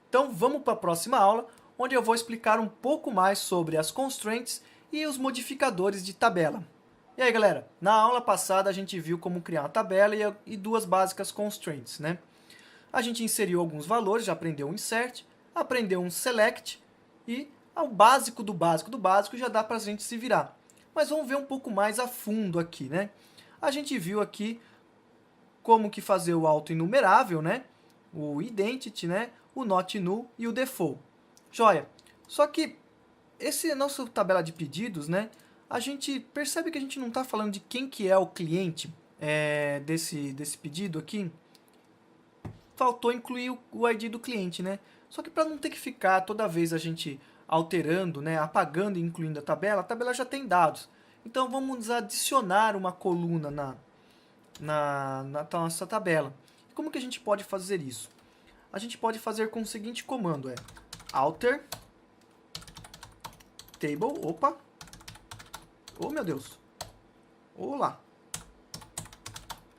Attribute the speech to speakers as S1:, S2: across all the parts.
S1: Então vamos para a próxima aula, onde eu vou explicar um pouco mais sobre as constraints e os modificadores de tabela. E aí galera, na aula passada a gente viu como criar uma tabela e duas básicas constraints, né? A gente inseriu alguns valores, já aprendeu um insert, aprendeu um select e o básico do básico do básico já dá para a gente se virar. Mas vamos ver um pouco mais a fundo aqui, né? A gente viu aqui como que fazer o autoenumerável, né? O identity, né? O not null e o default. Joia. Só que esse nosso tabela de pedidos, né? A gente percebe que a gente não está falando de quem que é o cliente desse pedido aqui. Faltou incluir o ID do cliente, né? Só que para não ter que ficar toda vez a gente alterando, né? Apagando e incluindo a tabela já tem dados. Então vamos adicionar uma coluna na nossa tabela. Como que a gente pode fazer isso? A gente pode fazer com o seguinte comando, alter table, opa, oh meu Deus, olá,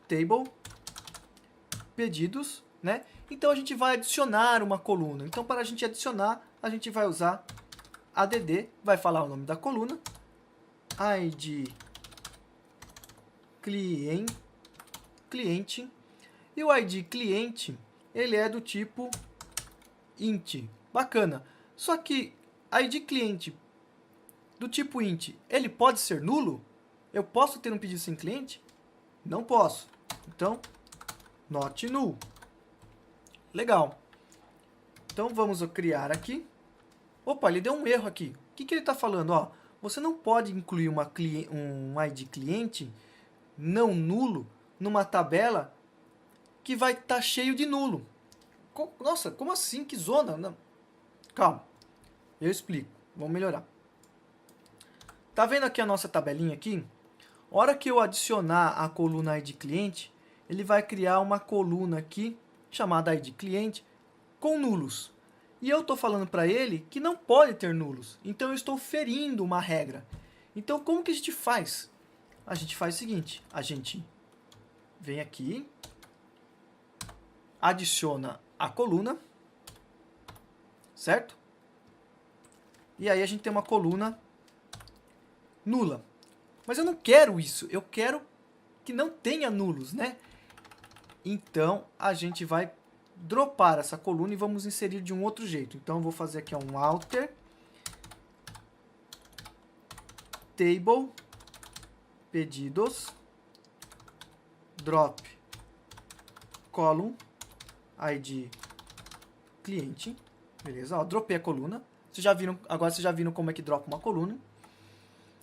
S1: table, pedidos, né? Então a gente vai adicionar uma coluna. Então para a gente adicionar, a gente vai usar add, vai falar o nome da coluna, id cliente, e o id cliente, ele é do tipo int. Bacana. Só que id cliente do tipo int, ele pode ser nulo? Eu posso ter um pedido sem cliente? Não posso. Então, not null. Legal. Então vamos criar aqui. Opa, ele deu um erro aqui. O que ele está falando? Ó, você não pode incluir um id cliente não nulo numa tabela que vai estar cheio de nulo. Nossa, como assim? Que zona? Não. Calma, eu explico. Vamos melhorar. Tá vendo aqui a nossa tabelinha aqui? A hora que eu adicionar a coluna id cliente, ele vai criar uma coluna aqui chamada id cliente com nulos. E eu estou falando para ele que não pode ter nulos. Então eu estou ferindo uma regra. Então como que a gente faz? A gente faz o seguinte, a gente vem aqui, adiciona a coluna, certo? E aí a gente tem uma coluna nula. Mas eu não quero isso, eu quero que não tenha nulos, né? Então a gente vai dropar essa coluna e vamos inserir de um outro jeito. Então eu vou fazer aqui um alter table pedidos drop column id cliente, beleza? Ó, dropei a coluna. Agora vocês já viram como é que dropa uma coluna.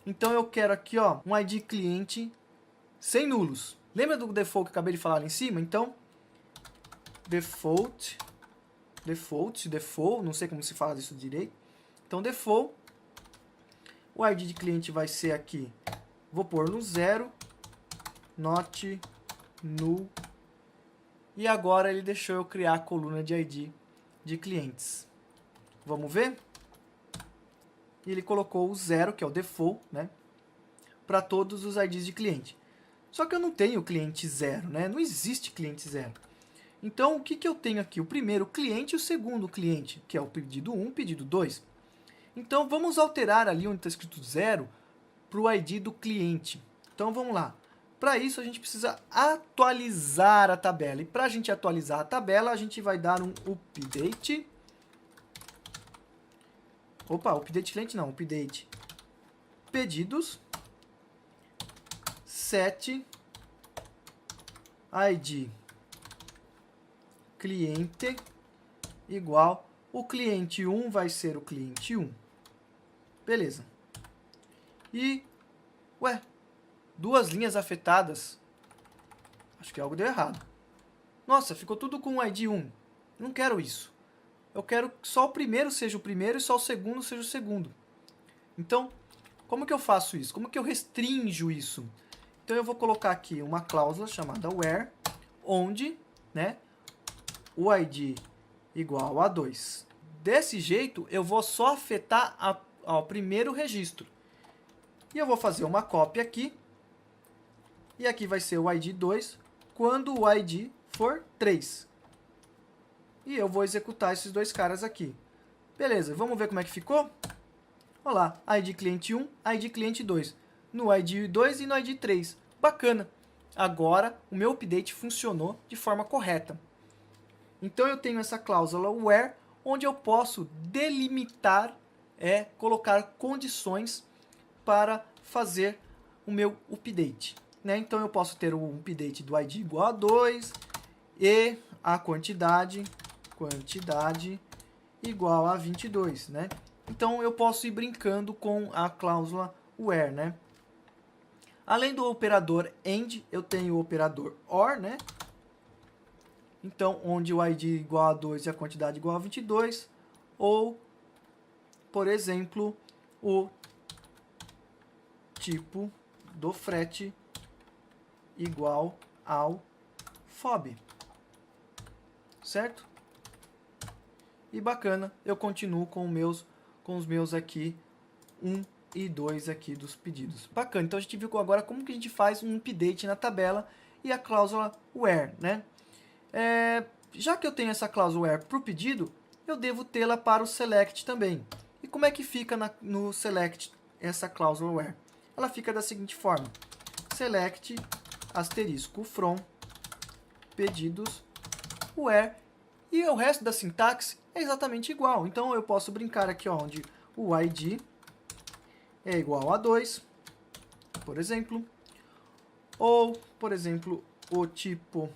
S1: Então eu quero aqui, ó, um id cliente sem nulos. Lembra do default que eu acabei de falar ali em cima? Então default, não sei como se fala isso direito. Então default, o id de cliente vai ser aqui, vou pôr no 0, not null. E agora ele deixou eu criar a coluna de id de clientes. Vamos ver? E ele colocou o 0, que é o default, né, para todos os IDs de cliente. Só que eu não tenho cliente 0, né? Não existe cliente 0. Então, o que eu tenho aqui? O primeiro cliente e o segundo cliente, que é o pedido 1, pedido 2. Então, vamos alterar ali onde está escrito 0 para o ID do cliente. Então, vamos lá. Para isso, a gente precisa atualizar a tabela. E para a gente atualizar a tabela, a gente vai dar um update. Opa, update cliente não, update pedidos set id cliente igual, o cliente 1 vai ser o cliente 1. Beleza. E, ué, duas linhas afetadas. Acho que algo deu errado. Nossa, ficou tudo com o ID 1. Não quero isso. Eu quero que só o primeiro seja o primeiro e só o segundo seja o segundo. Então, como que eu faço isso? Como que eu restringo isso? Então eu vou colocar aqui uma cláusula chamada where, onde, né, o ID igual a 2. Desse jeito, eu vou só afetar ao primeiro registro. E eu vou fazer uma cópia aqui. E aqui vai ser o ID 2 quando o ID for 3. E eu vou executar esses dois caras aqui. Beleza, vamos ver como é que ficou? Olha lá, ID cliente 1, ID cliente 2. No ID 2 e no ID 3. Bacana. Agora, o meu update funcionou de forma correta. Então, eu tenho essa cláusula where, onde eu posso delimitar, colocar condições para fazer o meu update. Né? Então, eu posso ter um update do ID igual a 2 e a quantidade igual a 22, né? Então, eu posso ir brincando com a cláusula where, né? Além do operador AND, eu tenho o operador OR, né? Então, onde o ID igual a 2 e a quantidade igual a 22. Ou, por exemplo, o tipo do frete igual ao FOB. Certo? E bacana, eu continuo com os meus aqui 1 e 2 aqui dos pedidos. Bacana, então a gente viu agora como que a gente faz um update na tabela e a cláusula where, né? Já que eu tenho essa cláusula where para o pedido, eu devo tê-la para o select também. E como é que fica no select essa cláusula where? Ela fica da seguinte forma: select asterisco from pedidos where, e o resto da sintaxe é exatamente igual. Então eu posso brincar aqui onde o ID é igual a 2, por exemplo, ou, por exemplo, o tipo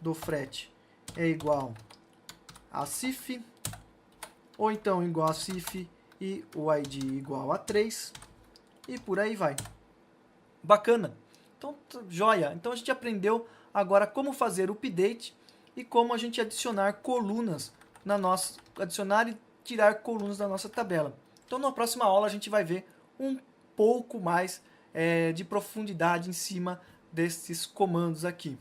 S1: do frete é igual a CIF, ou então igual a CIF e o ID igual a 3, e por aí vai. Bacana! Então, joia! Então a gente aprendeu agora como fazer o update e como a gente adicionar colunas adicionar e tirar colunas da nossa tabela. Então na próxima aula a gente vai ver um pouco mais de profundidade em cima desses comandos aqui.